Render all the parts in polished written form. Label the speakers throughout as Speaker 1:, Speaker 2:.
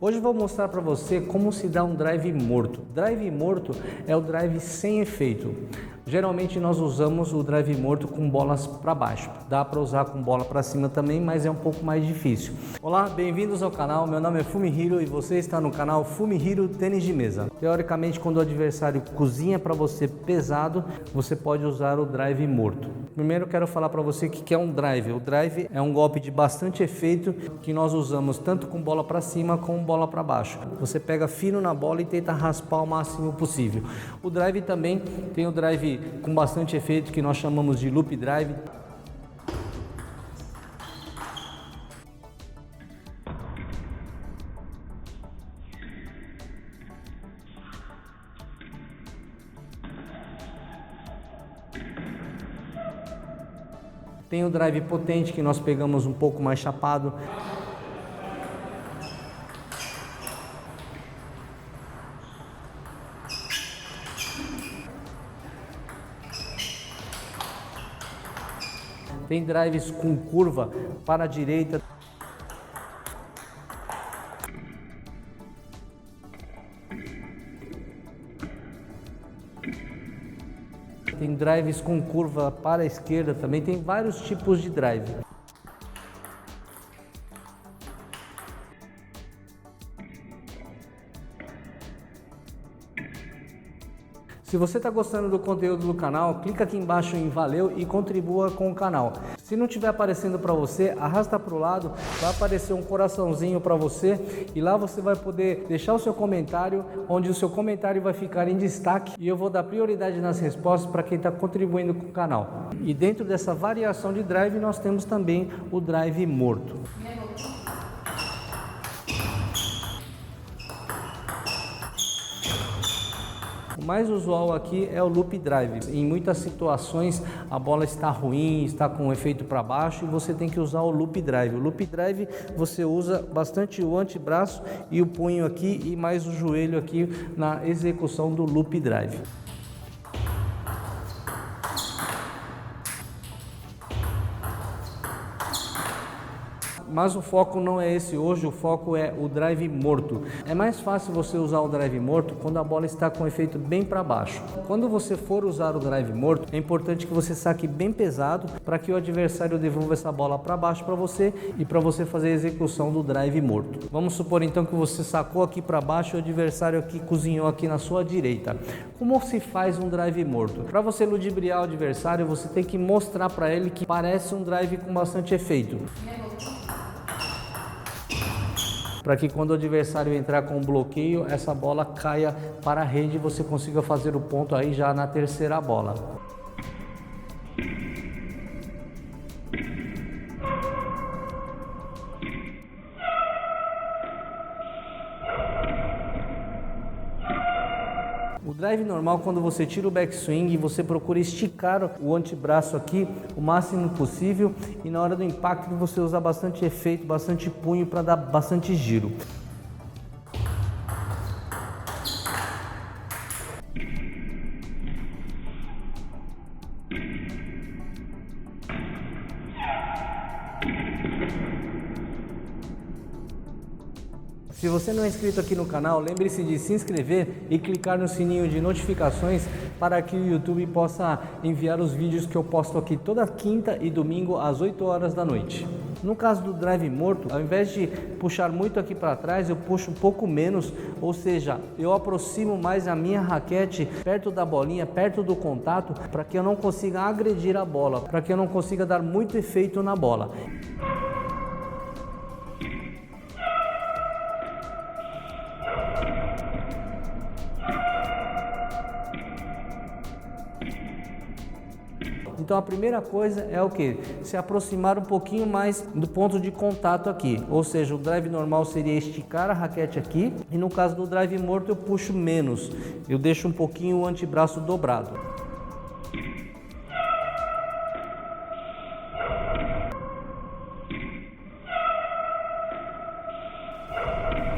Speaker 1: Hoje eu vou mostrar para você como se dá um drive morto. Drive morto é o drive sem efeito. Geralmente nós usamos o drive morto com bolas para baixo. Dá para usar com bola para cima também, mas é um pouco mais difícil. Olá, bem-vindos ao canal. Meu nome é Fumihiro e você está no canal Fumihiro Tênis de Mesa. Teoricamente, quando o adversário cozinha para você pesado, você pode usar o drive morto. Primeiro eu quero falar para você o que é um drive. O drive é um golpe de bastante efeito que nós usamos tanto com bola para cima como bola para baixo. Você pega fino na bola e tenta raspar o máximo possível. O drive também tem o drive com bastante efeito que nós chamamos de loop drive. Tem o drive potente que nós pegamos um pouco mais chapado. Tem drives com curva para a direita. Tem drives com curva para a esquerda também. Tem vários tipos de drive. Se você está gostando do conteúdo do canal, clica aqui embaixo em valeu e contribua com o canal. Se não estiver aparecendo para você, arrasta para o lado, vai aparecer um coraçãozinho para você e lá você vai poder deixar o seu comentário, onde o seu comentário vai ficar em destaque e eu vou dar prioridade nas respostas para quem está contribuindo com o canal. E dentro dessa variação de drive nós temos também o drive morto. O mais usual aqui é o loop drive. Em muitas situações a bola está ruim, está com um efeito para baixo e você tem que usar o loop drive. O loop drive você usa bastante o antebraço e o punho aqui e mais o joelho aqui na execução do loop drive. Mas o foco não é esse hoje, o foco é o drive morto. É mais fácil você usar o drive morto quando a bola está com efeito bem para baixo. Quando você for usar o drive morto, é importante que você saque bem pesado para que o adversário devolva essa bola para baixo para você e para você fazer a execução do drive morto. Vamos supor então que você sacou aqui para baixo e o adversário aqui cozinhou aqui na sua direita. Como se faz um drive morto? Para você ludibriar o adversário, você tem que mostrar para ele que parece um drive com bastante efeito. Para que quando o adversário entrar com bloqueio, essa bola caia para a rede e você consiga fazer o ponto aí já na terceira bola. O drive normal, quando você tira o backswing, você procura esticar o antebraço aqui o máximo possível e na hora do impacto você usa bastante efeito, bastante punho para dar bastante giro. Se você não é inscrito aqui no canal, lembre-se de se inscrever e clicar no sininho de notificações para que o YouTube possa enviar os vídeos que eu posto aqui toda quinta e domingo às 8 horas da noite. No caso do drive morto, ao invés de puxar muito aqui para trás, eu puxo um pouco menos, ou seja, eu aproximo mais a minha raquete perto da bolinha, perto do contato, para que eu não consiga agredir a bola, para que eu não consiga dar muito efeito na bola. Então a primeira coisa é o que? Se aproximar um pouquinho mais do ponto de contato aqui. Ou seja, o drive normal seria esticar a raquete aqui. E no caso do drive morto eu puxo menos. Eu deixo um pouquinho o antebraço dobrado.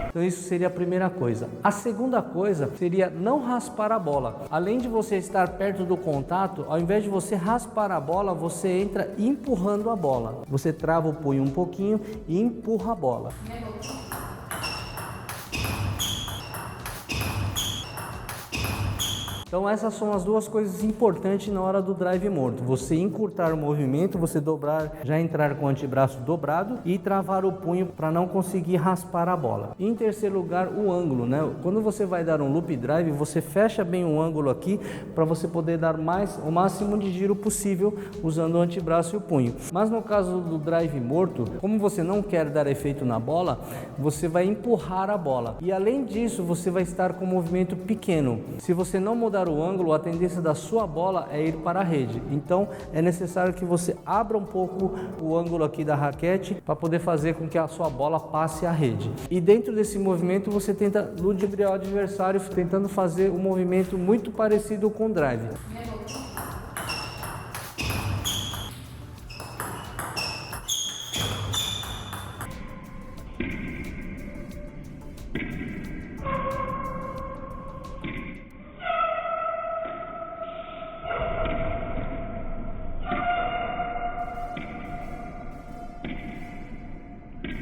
Speaker 1: Então isso seria a primeira coisa. A segunda coisa seria não raspar a bola. Além de você estar perto do contato, ao invés de você raspar a bola, você entra empurrando a bola. Você trava o punho um pouquinho e empurra a bola. Então essas são as duas coisas importantes na hora do drive morto. Você encurtar o movimento, você dobrar, já entrar com o antebraço dobrado e travar o punho para não conseguir raspar a bola. E em terceiro lugar, o ângulo, né? Quando você vai dar um loop drive, você fecha bem o ângulo aqui para você poder dar o máximo de giro possível usando o antebraço e o punho. Mas no caso do drive morto, como você não quer dar efeito na bola, você vai empurrar a bola. E além disso, você vai estar com um movimento pequeno. Se você não mudar o ângulo, a tendência da sua bola é ir para a rede. Então é necessário que você abra um pouco o ângulo aqui da raquete para poder fazer com que a sua bola passe a rede. E dentro desse movimento você tenta ludibriar o adversário, tentando fazer um movimento muito parecido com o drive.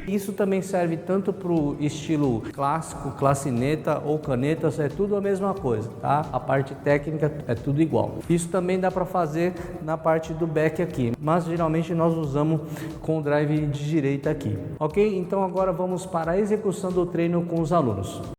Speaker 1: Isso também serve tanto para o estilo clássico, clacineta ou canetas, é tudo a mesma coisa, tá? A parte técnica é tudo igual. Isso também dá para fazer na parte do back aqui, mas geralmente nós usamos com o drive de direita aqui, ok? Então agora vamos para a execução do treino com os alunos.